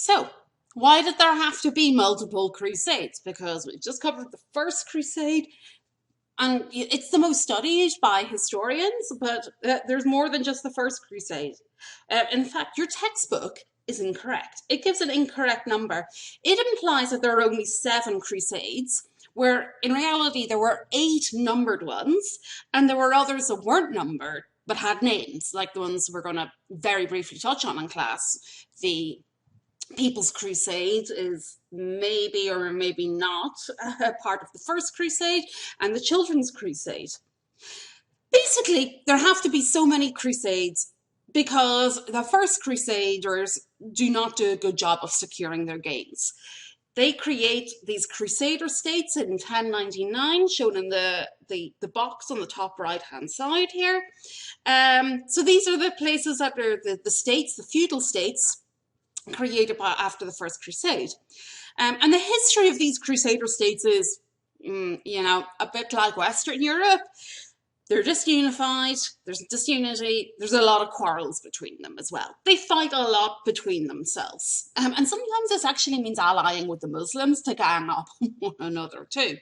So, why did there have to be multiple crusades? Because we just covered the first crusade, and it's the most studied by historians, but there's more than just the first crusade. In fact, your textbook is incorrect. It gives an incorrect number. It implies that there are only 7 crusades, where in reality there were 8 numbered ones, and there were others that weren't numbered but had names, like the ones we're going to very briefly touch on in class. The People's Crusade is maybe or maybe not a part of the First Crusade, and the Children's Crusade. Basically, there have to be so many crusades because the First Crusaders do not do a good job of securing their gains. They create these Crusader states in 1099, shown in the box on the top right-hand side here. So these are the places that are the states, the feudal states, created after the First Crusade. And the history of these Crusader states is, a bit like Western Europe. They're disunified, there's disunity, there's a lot of quarrels between them as well. They fight a lot between themselves. And sometimes this actually means allying with the Muslims to gang up on one another too.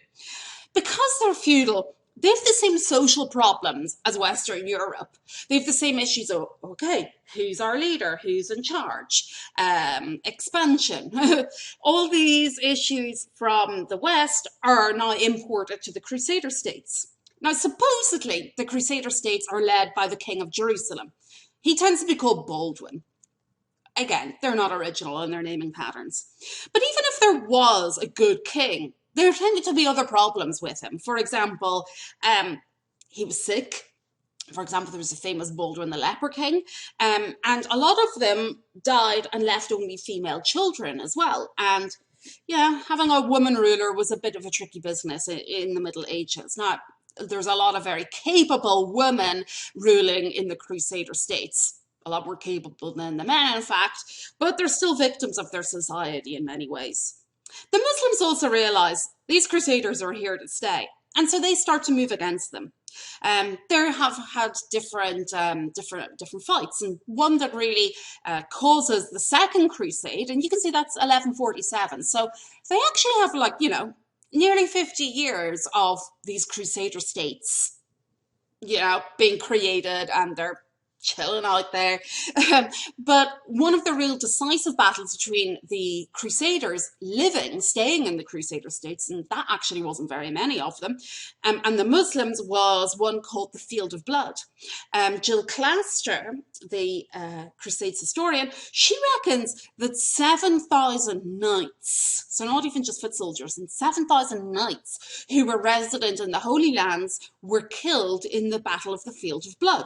Because they're feudal, they have the same social problems as Western Europe. They have the same issues of, okay, who's our leader? Who's in charge? Expansion. All these issues from the West are now imported to the Crusader states. Now, supposedly, the Crusader states are led by the King of Jerusalem. He tends to be called Baldwin. Again, they're not original in their naming patterns. But even if there was a good king, there tended to be other problems with him. For example, he was sick. For example, there was a famous Baldwin the Leper King. And a lot of them died and left only female children as well. And yeah, having a woman ruler was a bit of a tricky business in the Middle Ages. Now, there's a lot of very capable women ruling in the Crusader states. A lot more capable than the men, in fact, but they're still victims of their society in many ways. The Muslims also realize these Crusaders are here to stay, and so they start to move against them. They have had different fights, and one that really causes the Second Crusade, and you can see that's 1147. So they actually have, nearly 50 years of these Crusader states, being created, and they're chilling out there. But one of the real decisive battles between the Crusaders staying in the Crusader states, and that actually wasn't very many of them, and the Muslims, was one called the Field of Blood. Jill Claster, the Crusades historian, she reckons that 7,000 knights, so not even just foot soldiers, and 7,000 knights who were resident in the Holy Lands were killed in the Battle of the Field of Blood.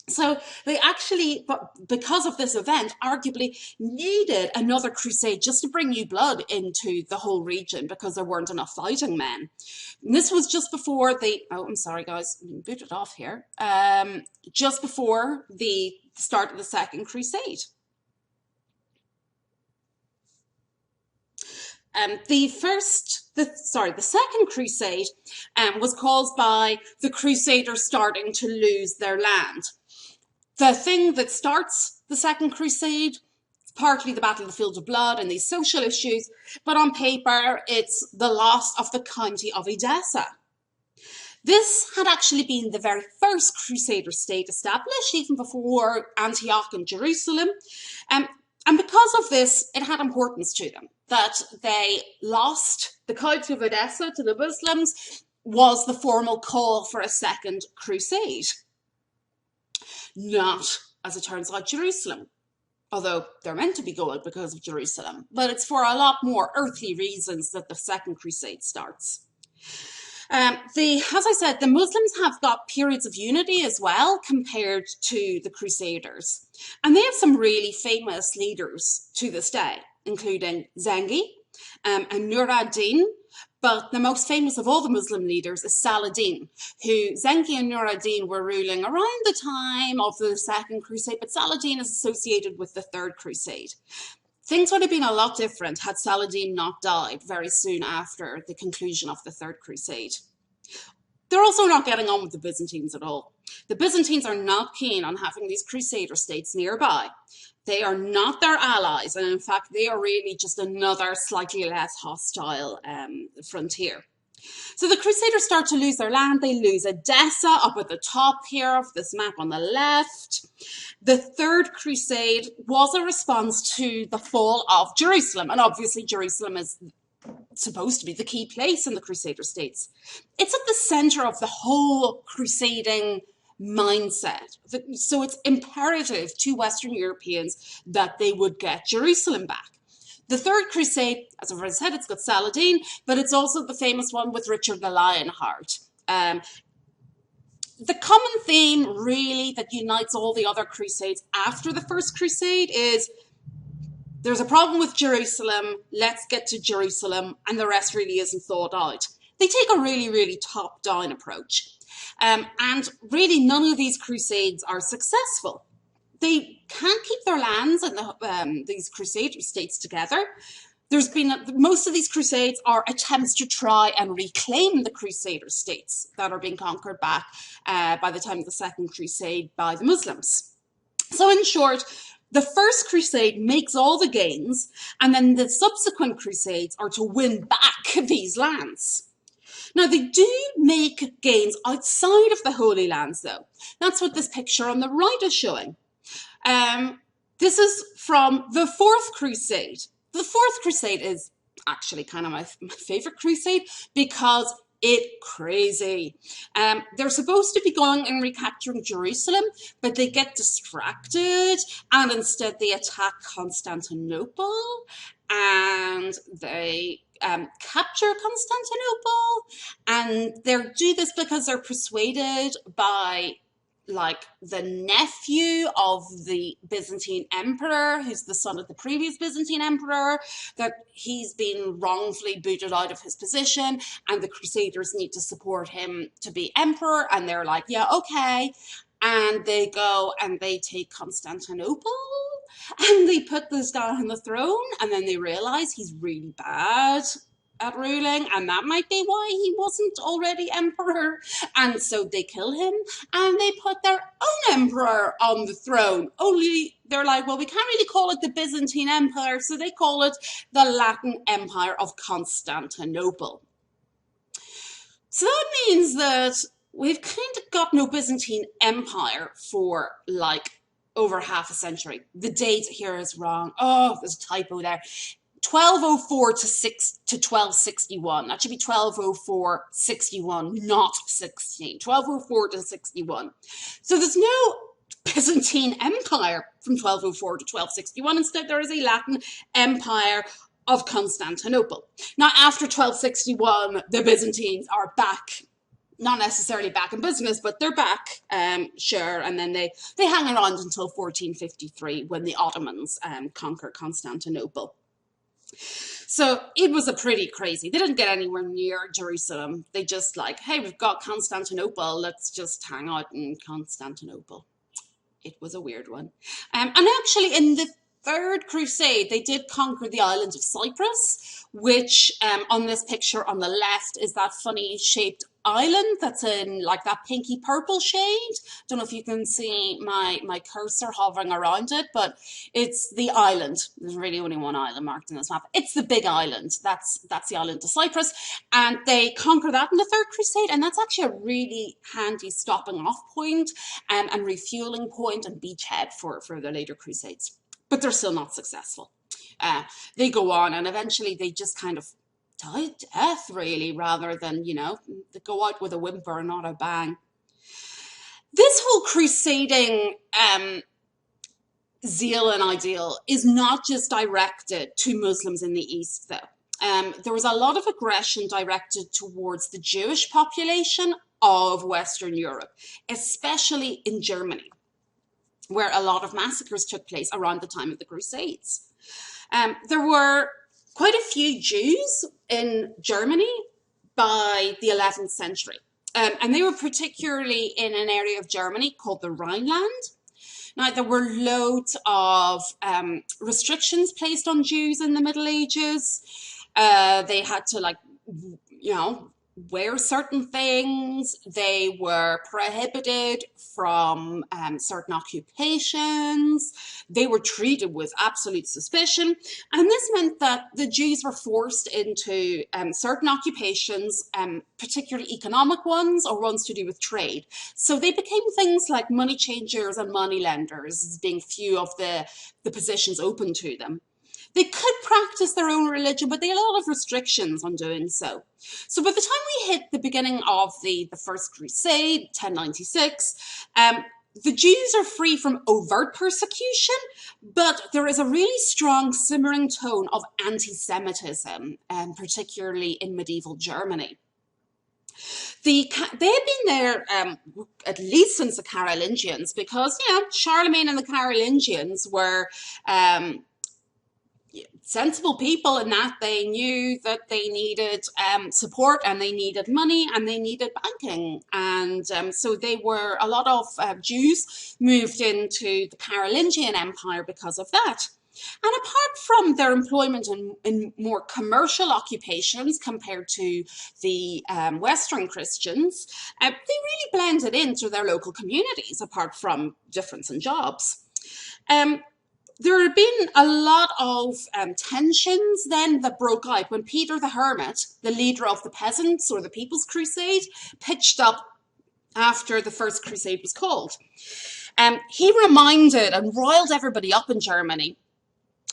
So they actually, because of this event, arguably needed another crusade just to bring new blood into the whole region because there weren't enough fighting men. And this was just before I'm sorry guys, I'm booted off here, just before the start of the Second Crusade. The Second Crusade was caused by the Crusaders starting to lose their land. The thing that starts the Second Crusade is partly the Battle of the Field of Blood and these social issues, but on paper, it's the loss of the county of Edessa. This had actually been the very first Crusader state established, even before Antioch and Jerusalem. And because of this, it had importance to them that they lost the county of Edessa to the Muslims was the formal call for a Second Crusade. Not, as it turns out, Jerusalem, although they're meant to be going because of Jerusalem, but it's for a lot more earthly reasons that the Second Crusade starts. As I said, the Muslims have got periods of unity as well compared to the Crusaders, and they have some really famous leaders to this day, including Zengi and Nur ad-Din. But the most famous of all the Muslim leaders is Saladin, who Zengi and Nur ad-Din were ruling around the time of the Second Crusade, but Saladin is associated with the Third Crusade. Things would have been a lot different had Saladin not died very soon after the conclusion of the Third Crusade. They're also not getting on with the Byzantines at all. The Byzantines are not keen on having these Crusader states nearby. They are not their allies, and in fact, they are really just another slightly less hostile frontier. So the Crusaders start to lose their land. They lose Edessa up at the top here of this map on the left. The Third Crusade was a response to the fall of Jerusalem, and obviously Jerusalem is supposed to be the key place in the Crusader states. It's at the center of the whole crusading mindset. So it's imperative to Western Europeans that they would get Jerusalem back. The Third Crusade, as I've already said, it's got Saladin, but it's also the famous one with Richard the Lionheart. The common theme really that unites all the other crusades after the First Crusade is there's a problem with Jerusalem, let's get to Jerusalem, and the rest really isn't thought out. They take a really, really top-down approach. And really none of these crusades are successful. They can't keep their lands and these crusader states together. There's been, most of these crusades are attempts to try and reclaim the crusader states that are being conquered back by the time of the Second Crusade by the Muslims. So in short, the First Crusade makes all the gains, and then the subsequent crusades are to win back these lands. Now, they do make gains outside of the Holy Lands, though. That's what this picture on the right is showing. This is from the Fourth Crusade. The Fourth Crusade is actually kind of my favorite crusade because it's crazy. They're supposed to be going and recapturing Jerusalem, but they get distracted and instead they attack Constantinople and they capture Constantinople, and they do this because they're persuaded by like the nephew of the Byzantine emperor, who's the son of the previous Byzantine emperor, that he's been wrongfully booted out of his position and the Crusaders need to support him to be emperor, and they're like, yeah, okay. And they go and they take Constantinople and they put this guy on the throne, and then they realize he's really bad at ruling, and that might be why he wasn't already emperor. And so they kill him and they put their own emperor on the throne. Only they're like, well, we can't really call it the Byzantine Empire, so they call it the Latin Empire of Constantinople. So that means that we've kind of got no Byzantine Empire for like over half a century. The date here is wrong. Oh, there's a typo there. 1204 to 1261. That should be 1204 61, not 16. 1204 to 61. So there's no Byzantine Empire from 1204 to 1261. Instead, there is a Latin Empire of Constantinople. Now, after 1261, the Byzantines are back. Not necessarily back in business, but they're back, sure. And then they hang around until 1453 when the Ottomans conquer Constantinople. So it was a pretty crazy. They didn't get anywhere near Jerusalem. They just like, hey, we've got Constantinople. Let's just hang out in Constantinople. It was a weird one. And actually in the Third Crusade, they did conquer the island of Cyprus, which on this picture on the left is that funny shaped island that's in like that pinky purple shade. Don't know if you can see my cursor hovering around it, but it's the island. There's really only one island marked in this map. It's the big island. That's the island of Cyprus, and they conquer that in the Third Crusade, and that's actually a really handy stopping off point and refueling point and beachhead for the later crusades. But they're still not successful. They go on and eventually they just kind of die a death, really, rather than, you know, they go out with a whimper, not a bang. This whole crusading zeal and ideal is not just directed to Muslims in the East, though. There was a lot of aggression directed towards the Jewish population of Western Europe, especially in Germany, where a lot of massacres took place around the time of the Crusades. There were quite a few Jews in Germany by the 11th century. And they were particularly in an area of Germany called the Rhineland. Now, there were loads of restrictions placed on Jews in the Middle Ages. They had to, like, you know, wear certain things. They were prohibited from certain occupations. They were treated with absolute suspicion. And this meant that the Jews were forced into certain occupations, particularly economic ones or ones to do with trade. So they became things like money changers and money lenders, as being few of the positions open to them. They could practice their own religion, but they had a lot of restrictions on doing so. So by the time we hit the beginning of the First Crusade, 1096, the Jews are free from overt persecution, but there is a really strong simmering tone of anti-Semitism, particularly in medieval Germany. They had been there at least since the Carolingians, because, Charlemagne and the Carolingians were sensible people in that they knew that they needed support, and they needed money, and they needed banking. And so a lot of Jews moved into the Carolingian Empire because of that. And apart from their employment in more commercial occupations compared to the Western Christians, they really blended into their local communities, apart from difference in jobs. There had been a lot of tensions then that broke out when Peter the Hermit, the leader of the peasants or the People's Crusade, pitched up after the First Crusade was called. He reminded and riled everybody up in Germany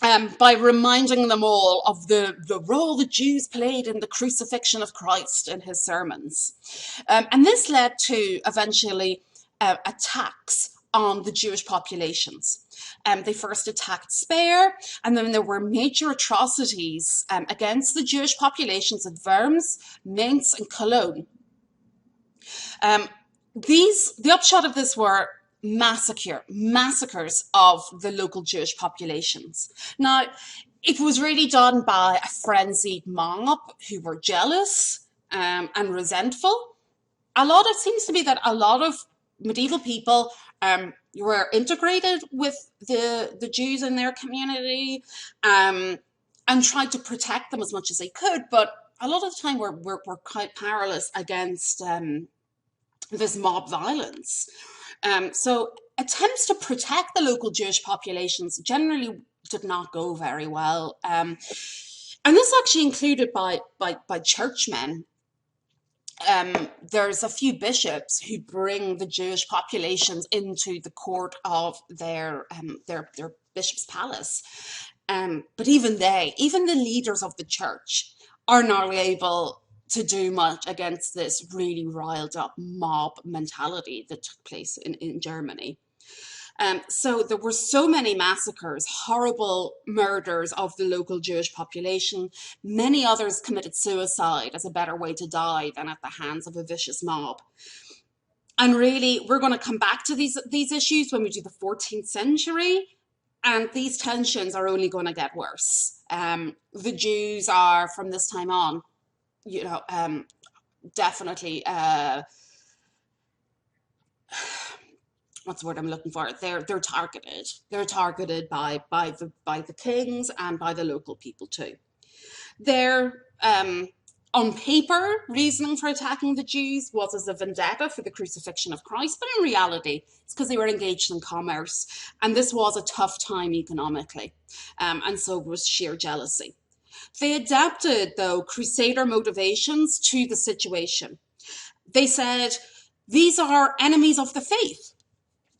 by reminding them all of the role the Jews played in the crucifixion of Christ in his sermons. And this led to eventually attacks on the Jewish populations. They first attacked Speyer, and then there were major atrocities against the Jewish populations at Worms, Mainz, and Cologne. The upshot of this were massacres of the local Jewish populations. Now, it was really done by a frenzied mob who were jealous and resentful. It seems to be that a lot of medieval people were integrated with the Jews in their community and tried to protect them as much as they could, but a lot of the time were quite powerless against this mob violence. So attempts to protect the local Jewish populations generally did not go very well. And this actually included by churchmen. There's a few bishops who bring the Jewish populations into the court of their bishop's palace. But even the leaders of the church are not able to do much against this really riled up mob mentality that took place in Germany. So there were so many massacres, horrible murders of the local Jewish population. Many others committed suicide as a better way to die than at the hands of a vicious mob. And really, we're going to come back to these issues when we do the 14th century. And these tensions are only going to get worse. The Jews are, from this time on, definitely... what's the word I'm looking for? They're targeted. They're targeted by the kings and by the local people too. Their on paper reasoning for attacking the Jews was as a vendetta for the crucifixion of Christ, but in reality it's because they were engaged in commerce, and this was a tough time economically, and so it was sheer jealousy. They adapted, though, Crusader motivations to the situation. They said, these are enemies of the faith.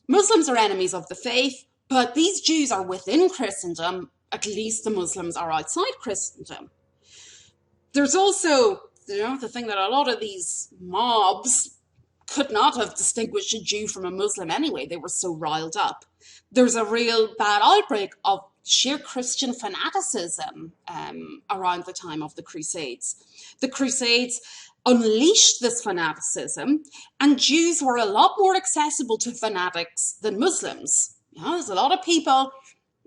Muslims are enemies of the faith, but these Jews are within Christendom. At least the Muslims are outside Christendom. There's also, the thing that a lot of these mobs could not have distinguished a Jew from a Muslim anyway. They were so riled up. There's a real bad outbreak of sheer Christian fanaticism around the time of the Crusades. The Crusades unleashed this fanaticism, and Jews were a lot more accessible to fanatics than Muslims. There's a lot of people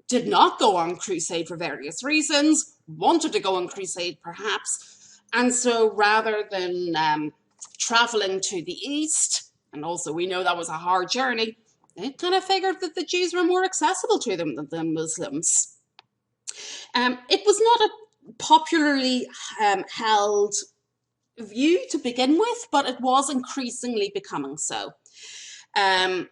did not go on crusade for various reasons, wanted to go on crusade perhaps, and so rather than traveling to the east, and also we know that was a hard journey, they kind of figured that the Jews were more accessible to them than Muslims. It was not a popularly held view to begin with, but it was increasingly becoming so. Um,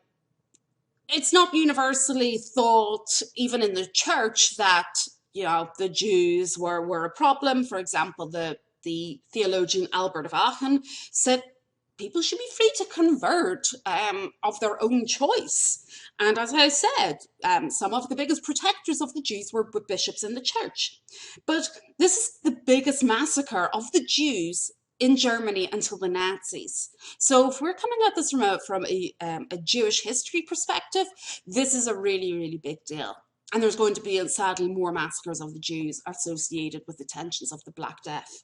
it's not universally thought, even in the church, that the Jews were a problem. For example, the theologian Albert of Aachen said people should be free to convert of their own choice. And as I said, some of the biggest protectors of the Jews were bishops in the church. But this is the biggest massacre of the Jews in Germany until the Nazis. So if we're coming at this from a Jewish history perspective, this is a really, really big deal. And there's going to be, sadly, more massacres of the Jews associated with the tensions of the Black Death.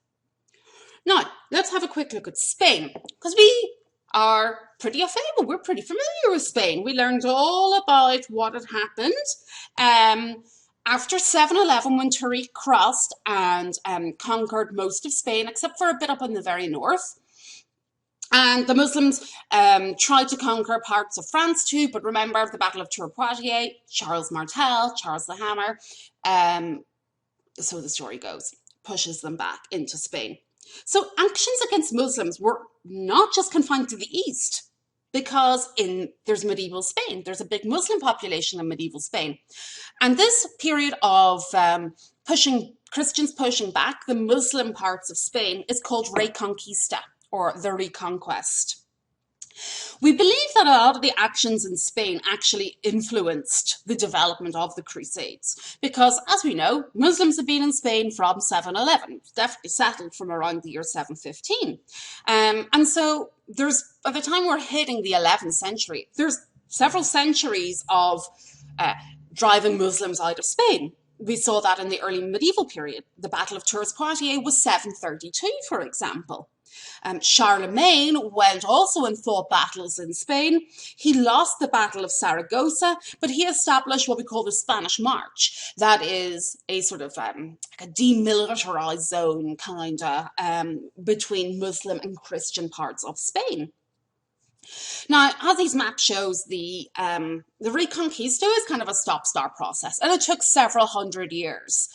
Now, let's have a quick look at Spain, because we are pretty we're pretty familiar with Spain. We learned all about what had happened after 711, when Tariq crossed and conquered most of Spain, except for a bit up in the very north. And the Muslims tried to conquer parts of France too, but remember the Battle of Tourcoing, Charles Martel, Charles the Hammer, so the story goes, pushes them back into Spain. So actions against Muslims were not just confined to the East, because there's medieval Spain. There's a big Muslim population in medieval Spain. And this period of Christians pushing back the Muslim parts of Spain is called Reconquista, or the Reconquest. We believe that a lot of the actions in Spain actually influenced the development of the Crusades, because, as we know, Muslims have been in Spain from 711, definitely settled from around the year 715. And so by the time we're hitting the 11th century, there's several centuries of driving Muslims out of Spain. We saw that in the early medieval period. The Battle of Tourcoing was 732, for example. Charlemagne went also and fought battles in Spain. He lost the Battle of Saragossa, but he established what we call the Spanish March. That is a sort of like a demilitarized zone, kind of, between Muslim and Christian parts of Spain. Now, as this map shows, the Reconquista is kind of a stop-start process, and it took several hundred years.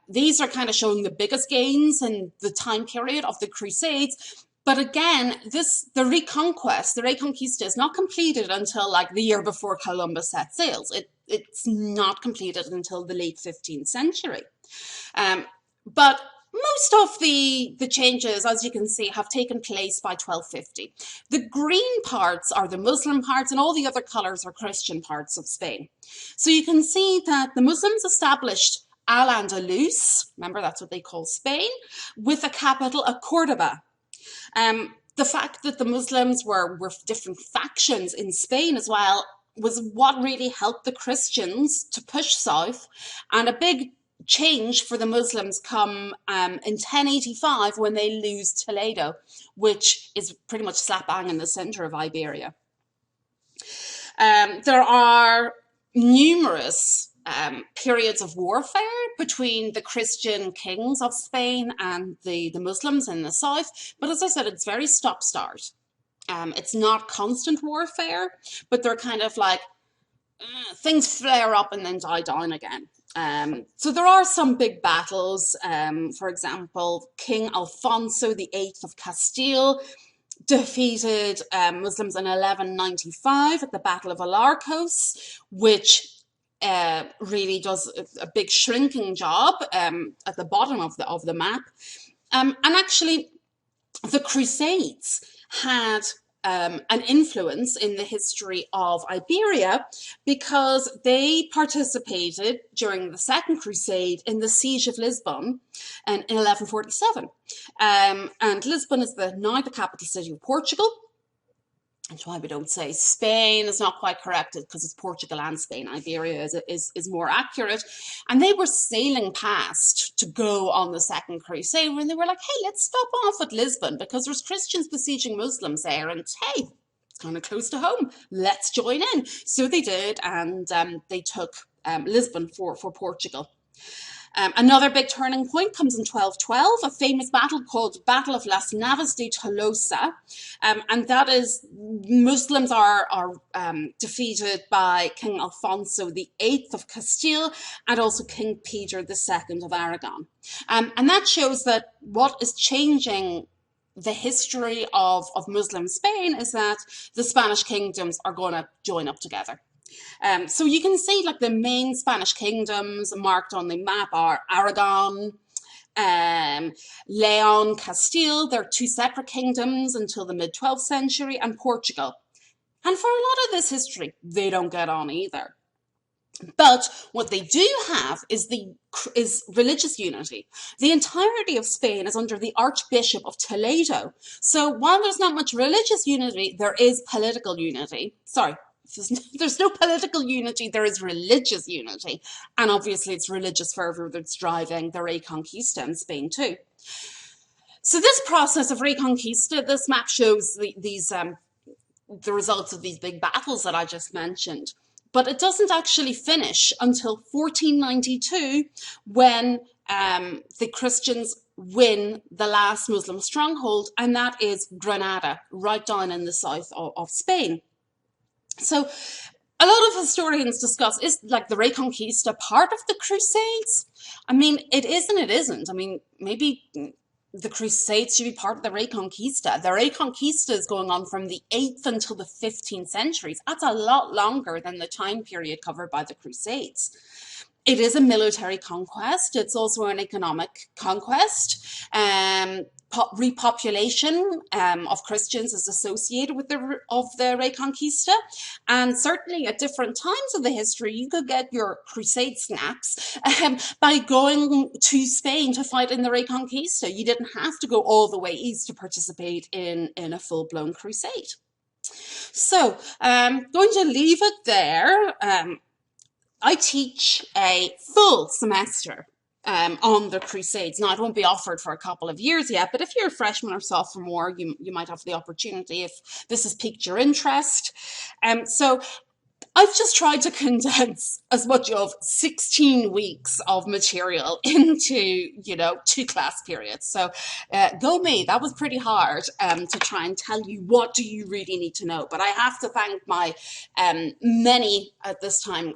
These are kind of showing the biggest gains in the time period of the Crusades. But again, the Reconquista is not completed until like the year before Columbus set sails. It's not completed until the late 15th century. But most of the changes, as you can see, have taken place by 1250. The green parts are the Muslim parts, and all the other colours are Christian parts of Spain. So you can see that the Muslims established Al-Andalus, remember that's what they call Spain, with a capital at Cordoba. The fact that the Muslims were different factions in Spain as well was what really helped the Christians to push south, and a big change for the Muslims come in 1085 when they lose Toledo, which is pretty much slap bang in the center of Iberia. There are numerous periods of warfare between the Christian kings of Spain and the Muslims in the south, but as I said, it's very stop-start. It's not constant warfare, but they're kind of like things flare up and then die down again. So there are some big battles. For example, King Alfonso VIII of Castile defeated Muslims in 1195 at the Battle of Alarcos, which really does a big shrinking job at the bottom of the map. And actually, the Crusades had an influence in the history of Iberia, because they participated during the Second Crusade in the Siege of Lisbon in 1147. And Lisbon is now the capital city of Portugal. That's why we don't say Spain is not quite correct, because it's Portugal and Spain. Iberia is more accurate. And they were sailing past to go on the Second Crusade when they were like, hey, let's stop off at Lisbon because there's Christians besieging Muslims there. And hey, it's kind of close to home. Let's join in. So they did, and they took Lisbon for Portugal. Another big turning point comes in 1212, a famous battle called Battle of Las Navas de Tolosa, and that is Muslims are defeated by King Alfonso VIII of Castile and also King Peter II of Aragon. And that shows that what is changing the history of Muslim Spain is that the Spanish kingdoms are going to join up together. So you can see like the main Spanish kingdoms marked on the map are Aragon, Leon, Castile. They're two separate kingdoms until the mid 12th century, and Portugal. And for a lot of this history, they don't get on either. But what they do have is religious unity. The entirety of Spain is under the Archbishop of Toledo. So while there's not much religious unity, there is political unity. Sorry, there's no political unity, there is religious unity. And obviously it's religious fervor that's driving the Reconquista in Spain too. So this process of Reconquista, this map shows the results of these big battles that I just mentioned. But it doesn't actually finish until 1492 when the Christians win the last Muslim stronghold, and that is Granada, right down in the south of Spain. So a lot of historians discuss, is like the Reconquista part of the Crusades? I mean, it is and it isn't. I mean, maybe the Crusades should be part of the Reconquista. The Reconquista is going on from the 8th until the 15th centuries. That's a lot longer than the time period covered by the Crusades. It is a military conquest. It's also an economic conquest. Repopulation of Christians is associated with the Reconquista, and certainly at different times of the history, you could get your crusade snaps by going to Spain to fight in the Reconquista. You didn't have to go all the way east to participate in a full-blown crusade. So I'm going to leave it there. I teach a full semester on the Crusades. Now, it won't be offered for a couple of years yet, but if you're a freshman or sophomore, you might have the opportunity if this has piqued your interest. So I've just tried to condense as much of 16 weeks of material into, 2 class periods. So go me, that was pretty hard to try and tell you what do you really need to know. But I have to thank my many, at this time,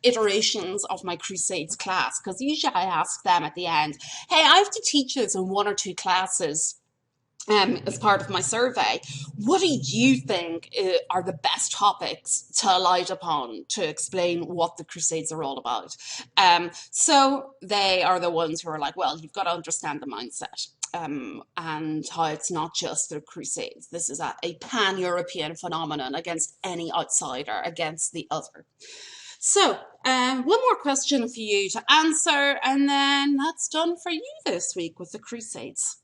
iterations of my Crusades class, because usually I ask them at the end, hey, I have to teach this in 1 or 2 classes. As part of my survey, what do you think are the best topics to light upon to explain what the Crusades are all about? So they are the ones who are like, well, you've got to understand the mindset and how it's not just the Crusades. This is a pan-European phenomenon against any outsider, against the other. So one more question for you to answer, and then that's done for you this week with the Crusades.